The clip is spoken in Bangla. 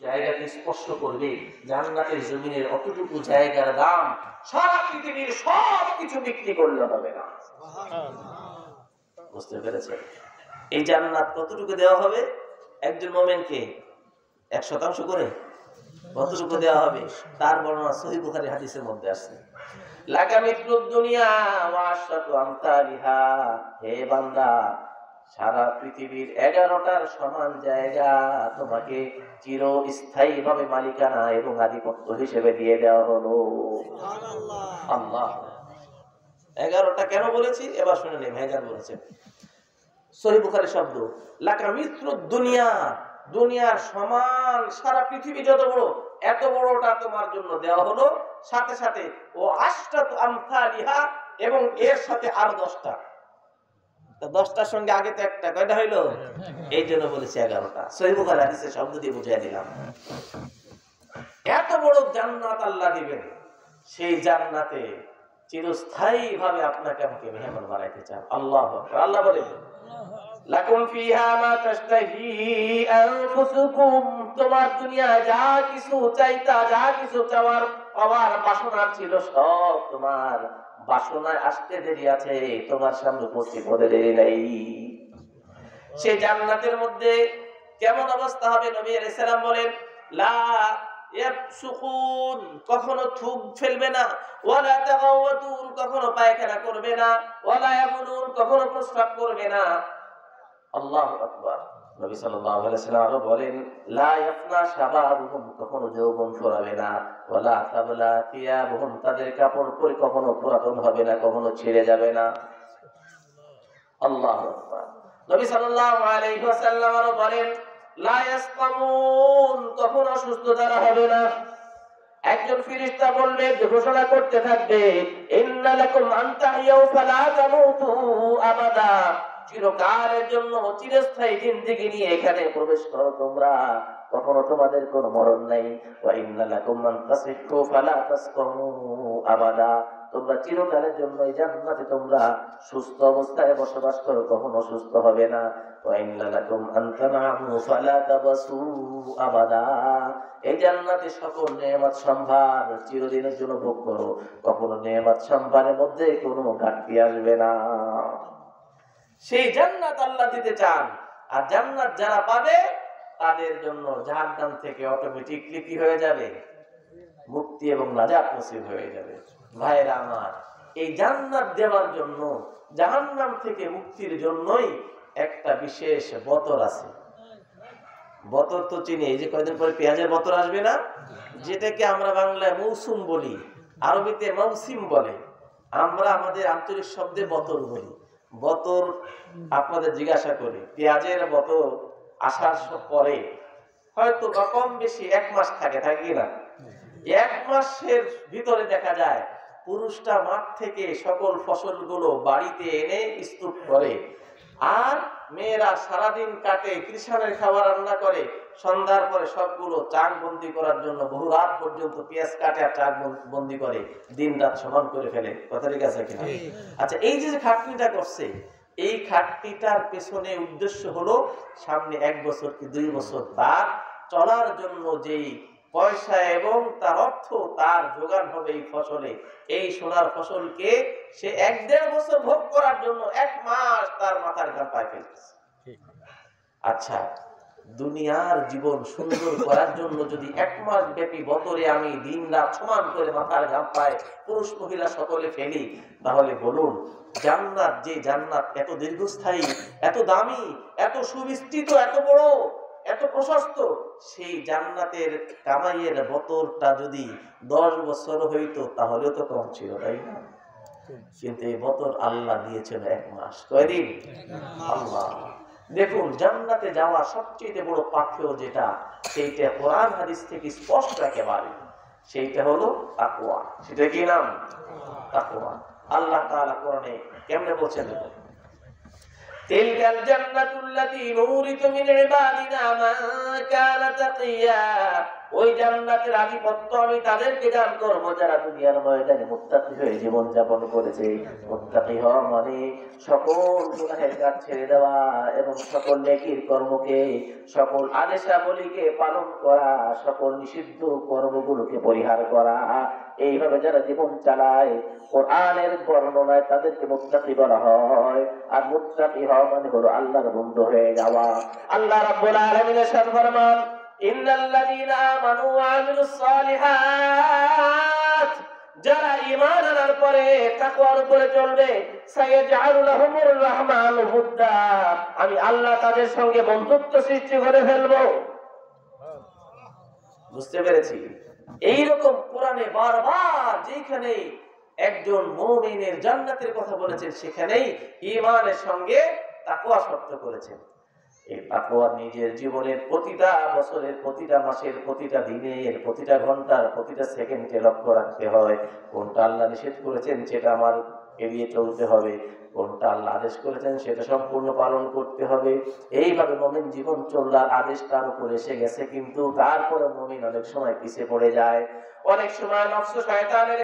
জায়গাকে স্পর্শ করবে, জান্নাতের জমিনের অতটুকু জায়গার দাম সারা পৃথিবীর সব কিছু বিক্রি করলে হবে না। বুঝতে পেরেছেন? এই জান্নাত কতটুকু দেওয়া হবে একজন মুমিনকে? 1% করে কতটুকু দেওয়া হবে তার বর্ণনা সহিহ বুখারী হাদিসের মধ্যে আছে। লাকা মিথলুদ দুনিয়া ওয়া আশরাতু আমসালিহা, হে বান্দা সারা পৃথিবীর 11টার সমান জায়গা তোমাকে চিরস্থায়ী ভাবে মালিকানা এবং আধিপত্য হিসেবে দিয়ে দেওয়া হলো। সুবহানাল্লাহ। আল্লাহ 11টা কেন বলেছি এবার শুনে নেই। ভাইজান বলেছেন সহিহ বুখারী শব্দ, লাকা মিথলুদ দুনিয়া, দুনিয়ার সমান সারা পৃথিবী যত বড় এত বড়টা তোমার জন্য দেওয়া হলো, সাথে সাথে ও আশরাতু আমসালিহা, এবং এর সাথে আর 10টা। 10টার সঙ্গে আগে তো একটা, কয়টা হইলো? এই জন্য বলেছি 11টা। সহিহ বুখারী হাদিসের শব্দ দিয়ে বুঝিয়ে দিলাম। এত বড় জান্নাত আল্লাহ দিবেন, সেই জান্নাতে চিরস্থায়ী ভাবে আপনাকে আমাকে মেহমান বানাইতে চান। আল্লাহু আকবার। আল্লাহ বলেন লাকুম ফিহা মা তাশতাহি আনফুসুকুম, তোমার দুনিয়ায় যা কিছু চাইতা, যা কিছু চাওয়ার পাওয়ার বাসনা ছিল সব তোমার বাসনায় আসতে দেরি আছে, তোমার সামনে উপস্থিত হতে দেরি নাই। সেই জান্নাতের মধ্যে কেমন অবস্থা হবে? নবী আলাইহিস সালাম বলেন লা ইয়াবসুকুন, কখনো থুক ফেলবে না, ওয়ালা তাগাওয়াতুন, কখনো পায়খানা করবে না, ওয়ালা ইয়াবুলুন, কখনো প্রস্রাব করবে না। আল্লাহু আকবার। নবী সাল্লাল্লাহু আলাইহি ওয়াসাল্লাম আরো বলেন লা ইয়াফনা শাবাবুহুম, কখনো যৌবন ফুরাবে না, ওয়ালা তাবলা থিয়াবুহুম, তাদের কাপড় পরে কখনো পুরাতন হবে না, কখনো ছিঁড়ে যাবে না। আল্লাহু আকবার। নবী সাল্লাল্লাহু আলাইহি ওয়াসাল্লাম আরো বলেন লা ইয়াসকামুন, কখনো অসুস্থ তারা হবে না। একজন ফেরেশতা বলবে, ঘোষণা করতে থাকবে ইন্না লাকুম আন তাহইয়াউ ফালা তামুতু আবাদা, চিরকালের জন্য চিরস্থায়ী জিন্দেগি নিয়ে এখানে প্রবেশ করো তোমরা, কখনো তোমাদের কোনো মরণ নাই। ওয়া ইন্না লাকুম আন তাসিহু ফালা তাসকামু আবাদা, তোমরা চিরকালের জন্য এই জান্নাতে তোমরা সুস্থ অবস্থায় বসবাস করো, কখনো অসুস্থ হবে না। ওয়া ইন্না লাকুম আন তানামু ফালা তাবাসু আবাদা, এই জান্নাতে সকল নেয়ামত সম্ভার চিরদিনের জন্য ভোগ করো, কখনো নেয়ামত সম্ভারের মধ্যে কোনো ঘাটতি আসবে না। সেই জান্নাত আল্লাহ দিতে চান, আর জান্নাত যারা পাবে তাদের জন্য জাহান্নাম থেকে অটোমেটিকলি কি হয়ে যাবে? মুক্তি এবং নাজাত নসিব হয়ে যাবে। ভাইরা আমার, এই জান্নাত দেওয়ার জন্য, জাহান্নাম থেকে মুক্তির জন্যই একটা বিশেষ বতর আছে। বতর তো চিনি, এই যে কয়দিন পরে পেঁয়াজের বতর আসবে না, যেটাকে আমরা বাংলায় মৌসুম বলি, আরবিতে মৌসিম বলে, আমরা আমাদের আঞ্চলিক শব্দে বতর বলি। বতর আপনাদের জিজ্ঞাসা করি, পেঁয়াজের বতর আসার পরে হয়তো বা কম বেশি 1 মাস থাকে না? 1 মাসের ভিতরে দেখা যায় পুরুষটা মাঠ থেকে সকল ফসলগুলো বাড়িতে এনে স্তূপ করে, আর মেয়েরা সারাদিন কাটে, কৃষাণের খাবার রান্না করে, সন্ধ্যার পরে সবগুলো চাক বন্দি করার জন্য বহু রাত পর্যন্ত পেঁয়াজ কাটে আর চাক বন্দি করে, দিন রাত সমান করে ফেলে। কথা ঠিক আছে কিনা? আচ্ছা, এই যে খাটনিটা করছে, এই খাটনিটার পেছনে উদ্দেশ্য হলো সামনে 1 বছর কি 2 বছর তার চলার জন্য যেই পয়সা এবং তার অর্থ তার যোগান হবে এই ফসলে, এই সোনার ফসলকে সে 1-1.5 বছর ভোগ করার জন্য 1 মাস তার মাথার ঘাম পায় ফেলতেছে। আচ্ছা, দুনিয়ার জীবন সুন্দর করার জন্য যদি 1 মাস ব্যাপী বতরে আমি দিন রাত সমান করে মাথার ঘাম পায় পুরুষ মহিলা সকলে ফেলি, তাহলে বলুন জান্নাত, যে জান্নাত এত দীর্ঘস্থায়ী, এত দামি, এত সুবিস্তৃত, এত বড়, এত প্রশস্ত, সেই জান্নাতের কামাইয়ের বতরটা যদি 10 বছর হইতো তাহলে তো কম ছিল, তাই না? কিন্তু এই বতর আল্লাহ দিয়েছেন 1 মাস। কয়দিন? আল্লাহ। দেখুন, জান্নাতে যাওয়া সবচেয়ে বড় পাথেয় যেটা, সেইটা কোরআন হাদিস থেকে স্পষ্ট একেবারে, সেইটা হলো তাকওয়া। সেটা কি নাম? তাকওয়া। আল্লাহ তাআলা কোরআনে কেমনে বলছেন? তিলকাল জান্নাতুল্লাতী নূরিতু মিন ইবাদিনা মান কানা তাকিয়া, ওই জান্নাতের আধিপত্য আমি তাদেরকে দান করব যারা দুনিয়ার ময়দানে মুত্তাকি হয়ে জীবন যাপন করেছে। মুত্তাকি হওয়া মানে সকল গুনাহের কাজ ছেড়ে দেওয়া এবং সকল নেকির কর্মকে, সকল আদেশাবলীকে পালন করা, সকল নিষিদ্ধ কর্মগুলোকে পরিহার করা। এইভাবে যারা জীবন চালায়, কোরআনের বর্ণনায় তাদেরকে মুত্তাকি বলা হয়। আর মুত্তাকি হওয়া মানে হলো আল্লাহর বন্ধু হয়ে যাওয়া। আল্লাহ রাব্বুল আলামিন এরশাদ ফরমান, ইন্নাল্লাযীনা আমানু ওয়া আমিলুস সালিহাত, যারা ঈমান আনার পরে তাকওয়ার উপরে চলবে, সায়াজআলু লাহুমুর রাহমানু উদ্দা, আমি আল্লাহ তাদের সঙ্গে বন্ধুত্ব সৃষ্টি করে ফেলবো। বুঝতে পেরেছি? এইরকম কোরআনে বারবার যেখানে একজন মুমিনের জান্নাতের কথা বলেছেন, সেখানেই ঈমানের সঙ্গে তাকওয়া শর্ত করেছেন। এই তাকওয়া নিজের জীবনের প্রতিটা বছরের, প্রতিটা মাসের, প্রতিটা দিনের, প্রতিটা ঘন্টার, প্রতিটা সেকেন্ডে লক্ষ্য রাখতে হয়। কোনটা আল্লাহ নিষেধ করেছেন সেটা আমার এড়িয়ে চলতে হবে, কোনটা আল্লাহ আদেশ করেছেন সেটা সম্পূর্ণ পালন করতে হবে। এইভাবে মুমিন জীবন চলার আদেশ তার উপরে এসে গেছে, কিন্তু তারপরে মুমিন অনেক সময় পিছিয়ে পড়ে যায়। অনেক সময় নফস শয়তানের